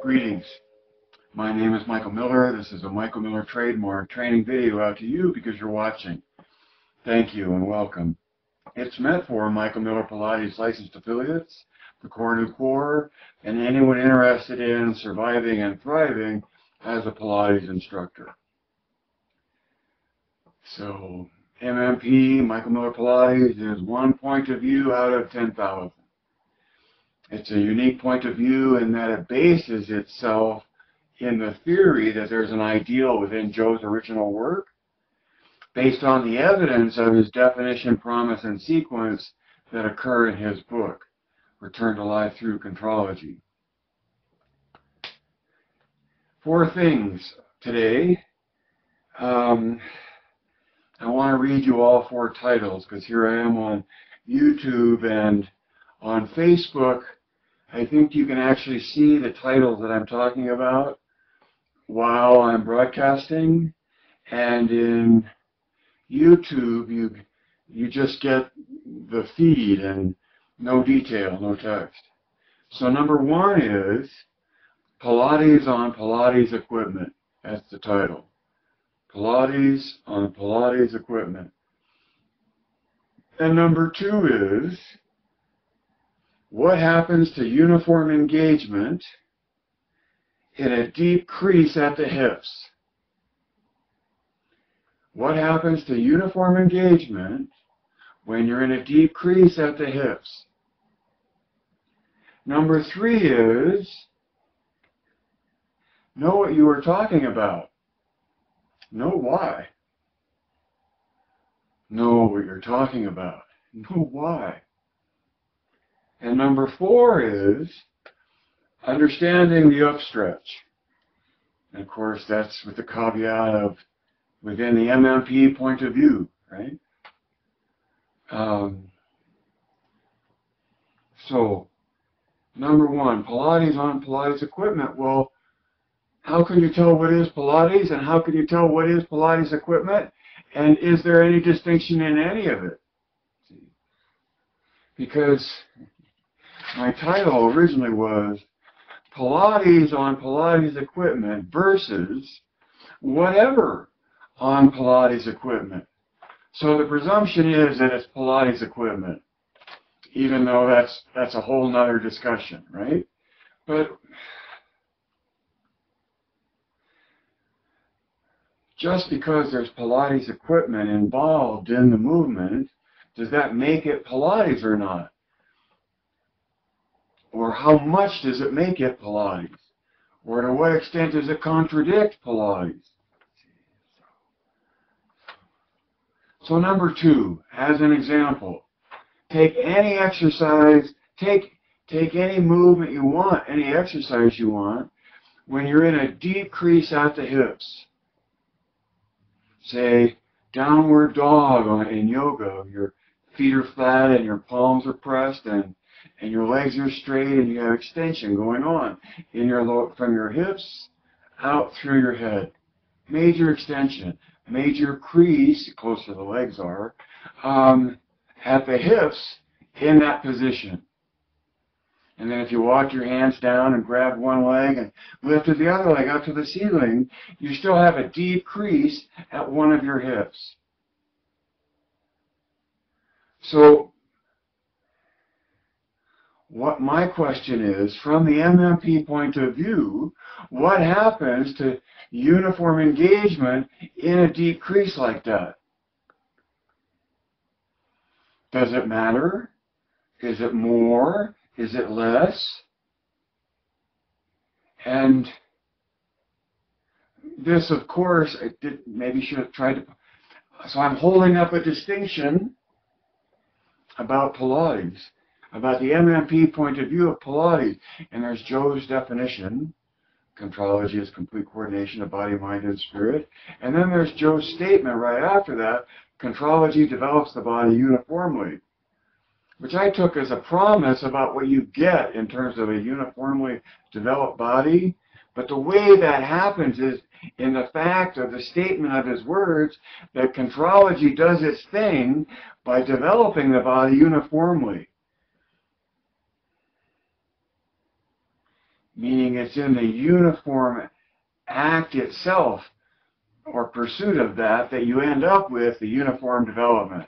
Greetings. My name is Michael Miller. This is a Michael Miller trademark training video out to you because you're watching. Thank you and welcome. It's meant for Michael Miller Pilates licensed affiliates, the core new core, and anyone interested in surviving and thriving as a Pilates instructor. So, MMP, Michael Miller Pilates, is one point of view out of 10,000. It's a unique point of view in that it bases itself in the theory that there's an ideal within Joe's original work, based on the evidence of his definition, promise, and sequence that occur in his book, Return to Life Through Contrology. 4 things today. I want to read you all 4 titles because here I am on YouTube and on Facebook. I think you can actually see the titles that I'm talking about while I'm broadcasting, and in YouTube you just get the feed and no detail, no text. So number 1 is Pilates on Pilates equipment. That's the title. Pilates on Pilates equipment. And number 2 is what happens to uniform engagement in a deep crease at the hips? What happens to uniform engagement when you're in a deep crease at the hips? Number 3 is know what you were talking about. Know why. Know what you're talking about. Know why. And number 4 is understanding the upstretch. And of course, that's with the caveat of within the MMP point of view, right? So, number 1, Pilates on Pilates equipment. Well, how can you tell what is Pilates, and how can you tell what is Pilates equipment? And is there any distinction in any of it? Because my title originally was Pilates on Pilates equipment versus whatever on Pilates equipment. So the presumption is that it's Pilates equipment, even though that's a whole nother discussion, right? But just because there's Pilates equipment involved in the movement, does that make it Pilates or not? Or how much does it make it Pilates? Or to what extent does it contradict Pilates? So number 2, as an example, take any exercise, take any movement you want, any exercise you want, when you're in a deep crease at the hips. Say, downward dog in yoga. Your feet are flat and your palms are pressed and your legs are straight and you have extension going on in from your hips out through your head. Major extension, major crease, closer the legs are, at the hips in that position. And then if you walk your hands down and grab one leg and lifted the other leg up to the ceiling, you still have a deep crease at one of your hips. So what my question is, from the MMP point of view, what happens to uniform engagement in a deep crease like that? Does it matter? Is it more? Is it less? And this, of course, maybe should have tried to... So I'm holding up a distinction about Pilates, about the MMP point of view of Pilates. And there's Joe's definition. Contrology is complete coordination of body, mind, and spirit. And then there's Joe's statement right after that. Contrology develops the body uniformly, which I took as a promise about what you get in terms of a uniformly developed body. But the way that happens is in the fact of the statement of his words that contrology does its thing by developing the body uniformly. meaning it's in the uniform act itself or pursuit of that you end up with the uniform development.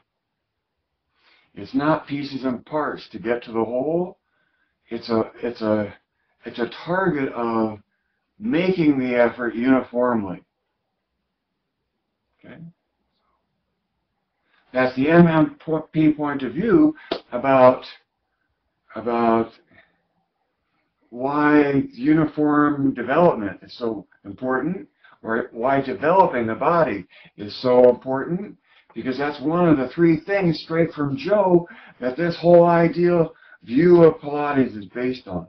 It's not pieces and parts to get to the whole. It's a target of making the effort uniformly. Okay? That's the MMP point of view about why uniform development is so important, or why developing the body is so important, because that's one of the three things straight from Joe that this whole ideal view of Pilates is based on.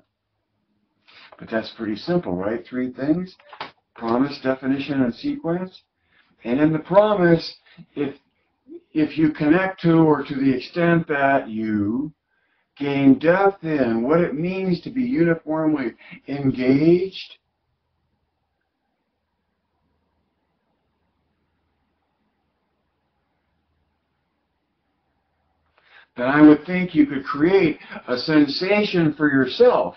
But that's pretty simple, right? Three things: promise, definition, and sequence. And in the promise, if you connect to, or to the extent that you gain depth in what it means to be uniformly engaged, then I would think you could create a sensation for yourself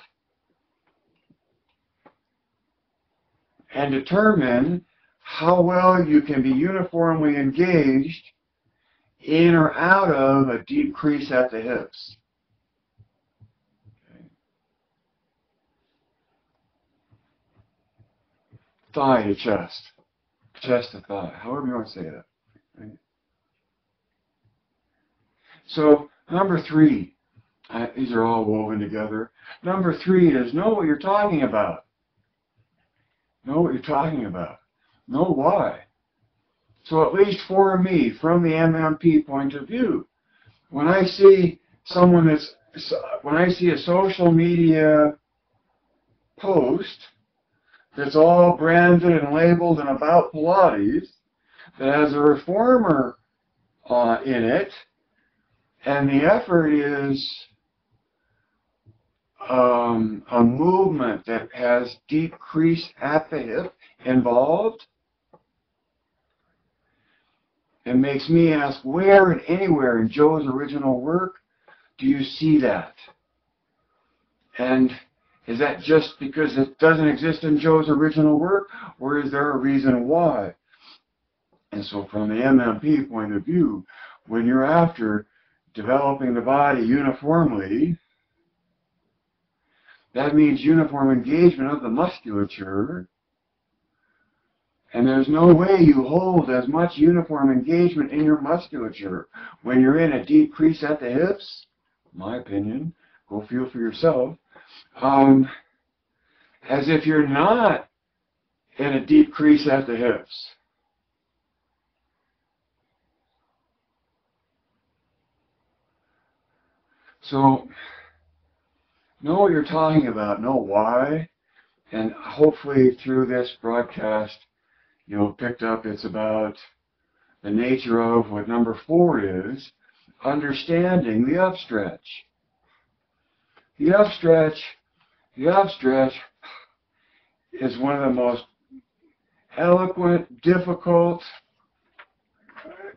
and determine how well you can be uniformly engaged in or out of a deep crease at the hips. Okay. Thigh to chest, chest to thigh, however you want to say that. Right? So, number three, these are all woven together. Number three is know what you're talking about. Know what you're talking about. Know why. So at least for me, from the MMP point of view, when I see when I see a social media post that's all branded and labeled and about Pilates, that has a reformer in it, and the effort is a movement that has deep crease at the hip involved, it makes me ask, where and anywhere in Joe's original work do you see that? And is that just because it doesn't exist in Joe's original work, or is there a reason why? And so from the MMP point of view, when you're after developing the body uniformly, that means uniform engagement of the musculature. And there's no way you hold as much uniform engagement in your musculature when you're in a deep crease at the hips, in my opinion, go feel for yourself, as if you're not in a deep crease at the hips. So, know what you're talking about, know why, and hopefully through this broadcast, picked up it's about the nature of what number 4 is, understanding the upstretch. The upstretch is one of the most eloquent, difficult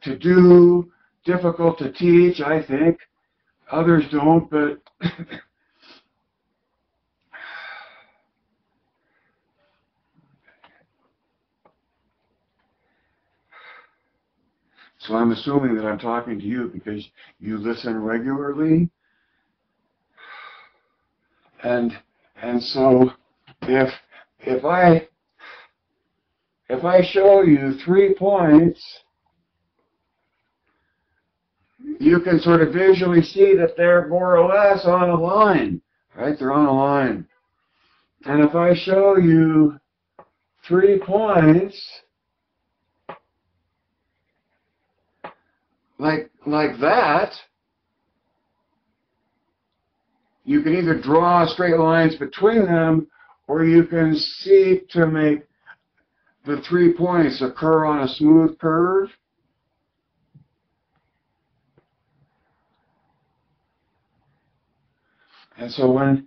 to do, difficult to teach, I think. Others don't, but so I'm assuming that I'm talking to you because you listen regularly. And so if I show you 3 points, you can sort of visually see that they're more or less on a line, right? They're on a line. And if I show you 3 points like that, you can either draw straight lines between them, or you can seek to make the 3 points occur on a smooth curve. And so when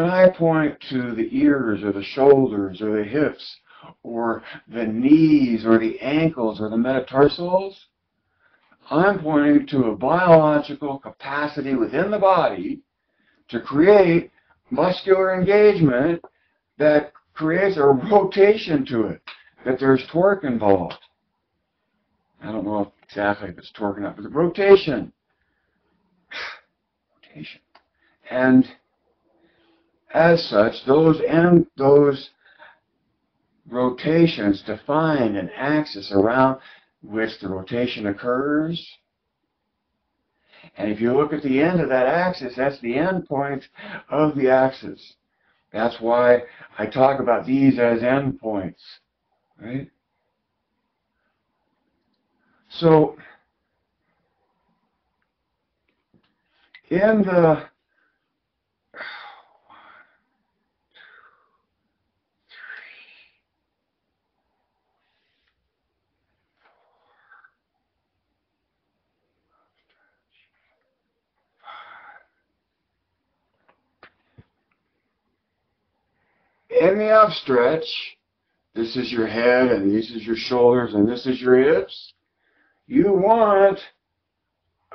I point to the ears or the shoulders or the hips or the knees or the ankles or the metatarsals, I'm pointing to a biological capacity within the body to create muscular engagement that creates a rotation to it, that there's torque involved. I don't know exactly if it's torque or not, but the rotation. Rotation. And as such, those rotations define an axis around which the rotation occurs. And if you look at the end of that axis, that's the end point of the axis. That's why I talk about these as endpoints, right? So, in the upstretch, this is your head, and this is your shoulders, and this is your hips. You want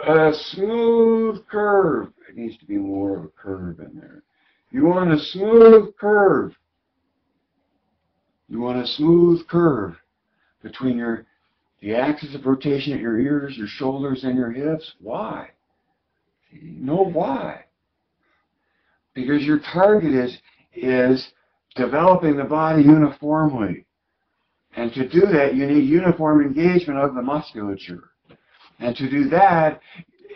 a smooth curve. It needs to be more of a curve in there. You want a smooth curve. You want a smooth curve between the axis of rotation at your ears, your shoulders, and your hips. Why? You know why? Because your target is developing the body uniformly. And to do that, you need uniform engagement of the musculature. And to do that,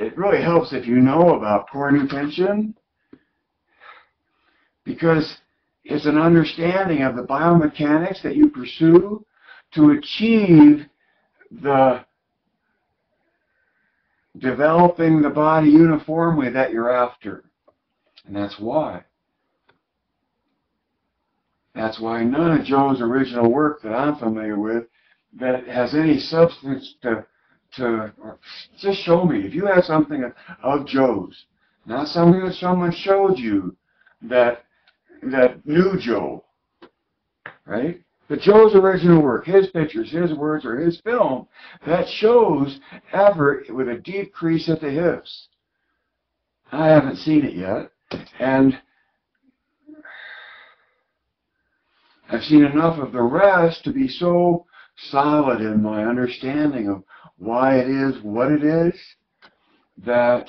it really helps if you know about core new tension, because it's an understanding of the biomechanics that you pursue to achieve the developing the body uniformly that you're after. And that's why. That's why none of Joe's original work that I'm familiar with that has any substance to just show me. If you have something of Joe's, not something that someone showed you that knew Joe, right? But Joe's original work, his pictures, his words, or his film, that shows effort with a deep crease at the hips. I haven't seen it yet, and I've seen enough of the rest to be so solid in my understanding of why it is what it is that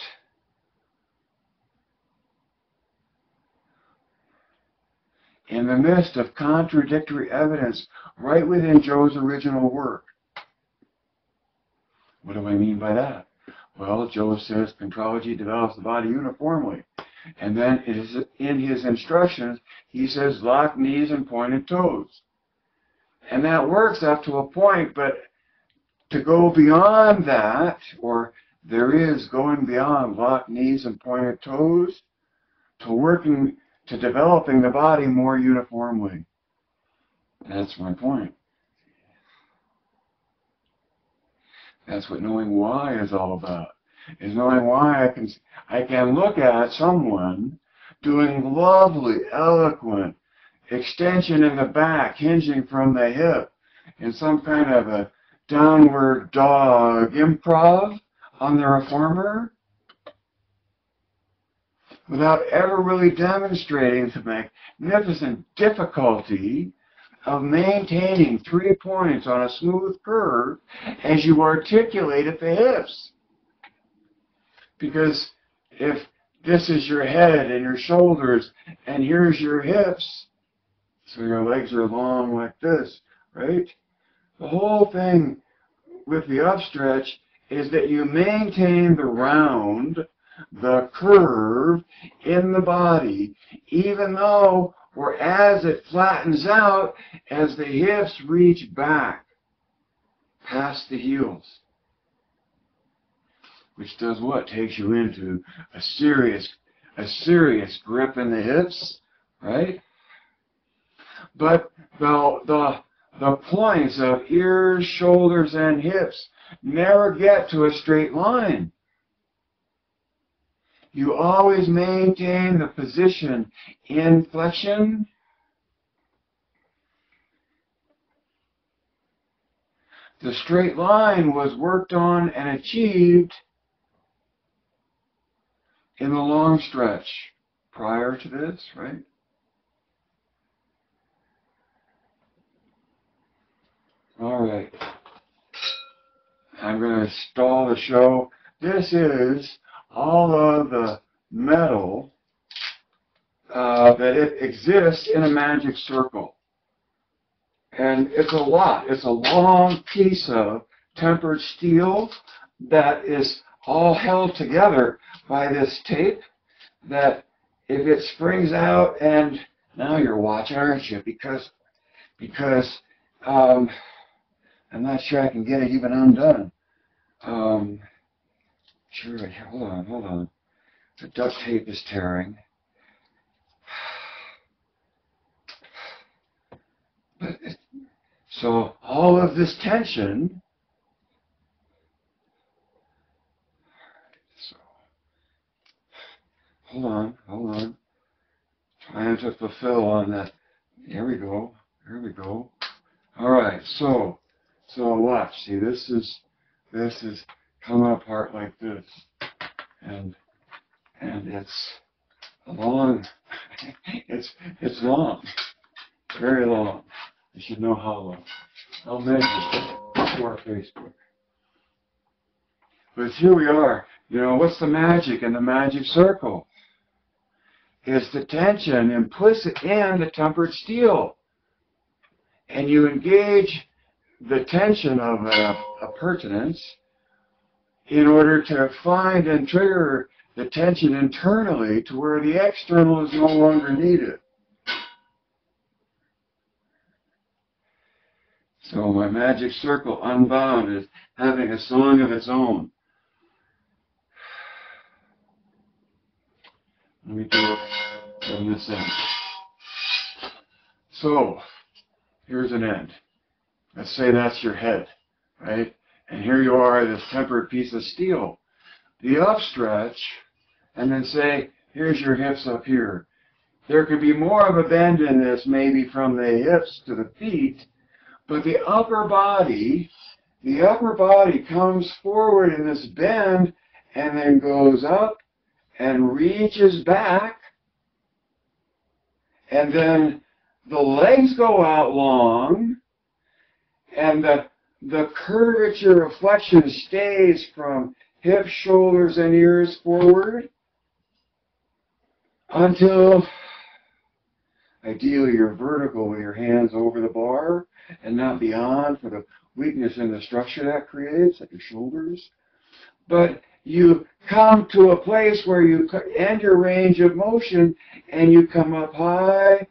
in the midst of contradictory evidence right within Joe's original work. What do I mean by that? Well, Joe says contrology develops the body uniformly. And then in his instructions, he says lock knees and pointed toes. And that works up to a point, but to go beyond that, or there is going beyond lock knees and pointed toes, to developing the body more uniformly. That's my point. That's what knowing why is all about. Is knowing why I can look at someone doing lovely, eloquent extension in the back, hinging from the hip, in some kind of a downward dog improv on the reformer, without ever really demonstrating the magnificent difficulty of maintaining 3 points on a smooth curve as you articulate at the hips. Because if this is your head and your shoulders, and here's your hips, so your legs are long like this, right? The whole thing with the upstretch is that you maintain the round, the curve in the body, even though, or as it flattens out, as the hips reach back past the heels. Which does what? Takes you into a serious grip in the hips, right? But the points of ears, shoulders, and hips never get to a straight line. You always maintain the position in flexion. The straight line was worked on and achieved in the long stretch. prior to this, right? All right. I'm going to stall the show. This is all of the metal that it exists in a magic circle. And it's a lot. It's a long piece of tempered steel that is all held together by this tape that if it springs out, and now you're watching, aren't you? Because I'm not sure I can get it even undone. Sure, hold on. The duct tape is tearing. So all of this tension, so hold on. Trying to fulfill on that. Here we go. All right, so watch. See, this is coming apart like this, and it's long. it's long, very long. You should know how long. I'll measure it to our Facebook. But here we are. You know, what's the magic in the magic circle? It's the tension implicit in the tempered steel. And you engage the tension of a pertinence in order to find and trigger the tension internally to where the external is no longer needed. So my magic circle, Unbound, is having a song of its own. Let me do it from this end. So, here's an end. Let's say that's your head, right? And here you are, this tempered piece of steel. The upstretch, and then say, here's your hips up here. There could be more of a bend in this, maybe from the hips to the feet, but the upper body comes forward in this bend and then goes up and reaches back, and then the legs go out long, and the curvature of flexion stays from hips, shoulders, and ears forward until ideally you're vertical with your hands over the bar and not beyond for the weakness in the structure that creates, like your shoulders. But you come to a place where you end your range of motion and you come up high,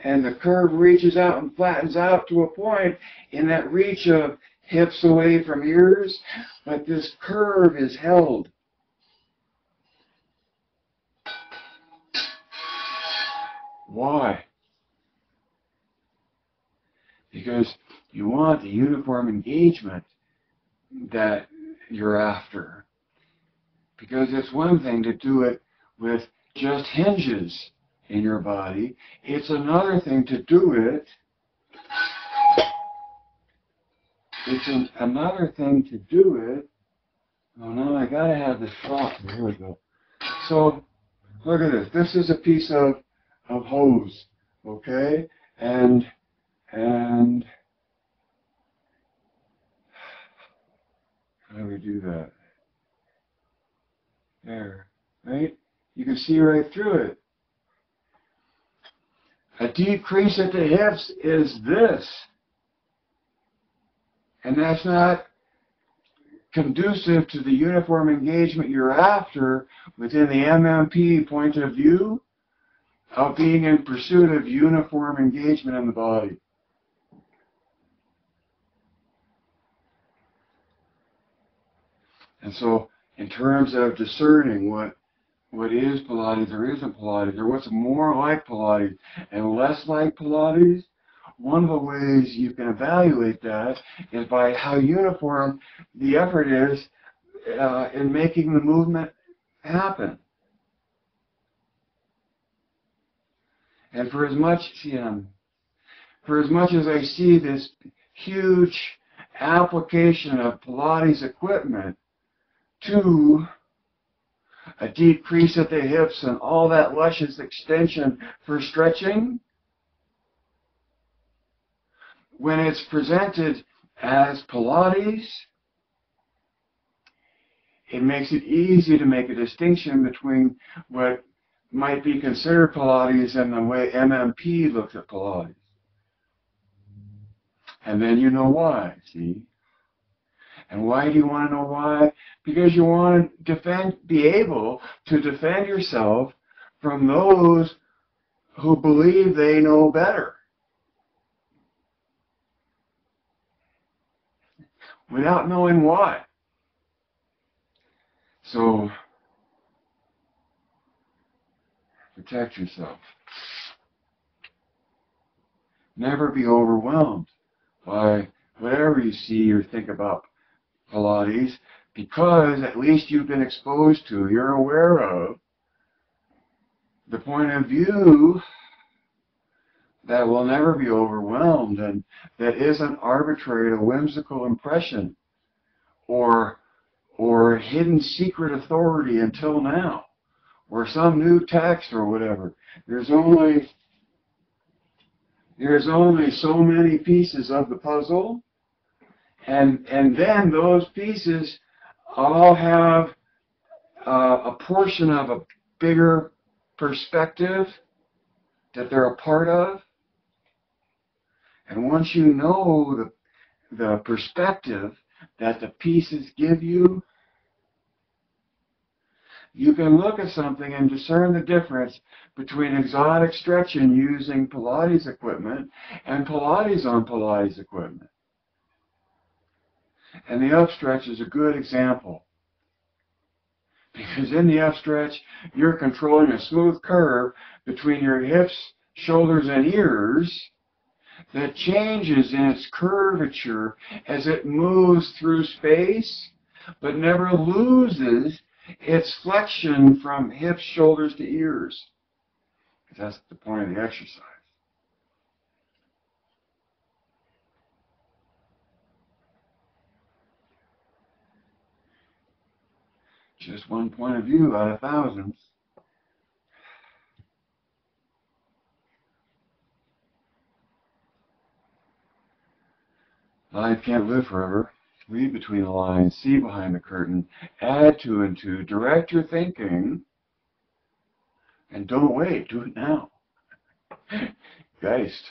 and the curve reaches out and flattens out to a point in that reach of hips away from ears, but this curve is held. Why? Because you want the uniform engagement that you're after. Because it's one thing to do it with just hinges in your body. It's another thing to do it. Oh no, I gotta have this shot. Here we go. So look at this. This is a piece of hose, okay? And how do we do that? There, right? You can see right through it. A deep crease at the hips is this. And that's not conducive to the uniform engagement you're after within the MMP point of view of being in pursuit of uniform engagement in the body. And so, in terms of discerning what is Pilates or isn't Pilates, or what's more like Pilates and less like Pilates, one of the ways you can evaluate that is by how uniform the effort is in making the movement happen. And for as much as I see this huge application of Pilates equipment to a deep crease at the hips and all that luscious extension for stretching, when it's presented as Pilates, it makes it easy to make a distinction between what might be considered Pilates and the way MMP looks at Pilates. And then you know why, see? And why do you want to know why? Because you want to be able to defend yourself from those who believe they know better, without knowing why. So, protect yourself. Never be overwhelmed by whatever you see or think about Pilates, because at least you've been exposed to, you're aware of the point of view that will never be overwhelmed and that isn't arbitrary to whimsical impression or hidden secret authority until now, or some new text or whatever. There's only so many pieces of the puzzle, and then those pieces all have a portion of a bigger perspective that they're a part of. And once you know the perspective that the pieces give you, you can look at something and discern the difference between exotic stretching using Pilates equipment and Pilates on Pilates equipment. And the upstretch is a good example. Because in the upstretch, you're controlling a smooth curve between your hips, shoulders, and ears that changes in its curvature as it moves through space, but never loses its flexion from hips, shoulders to ears. That's the point of the exercise. Just one point of view out of thousands. Life can't live forever. Read between the lines, see behind the curtain, add two and two, direct your thinking, and don't wait, do it now. Geist.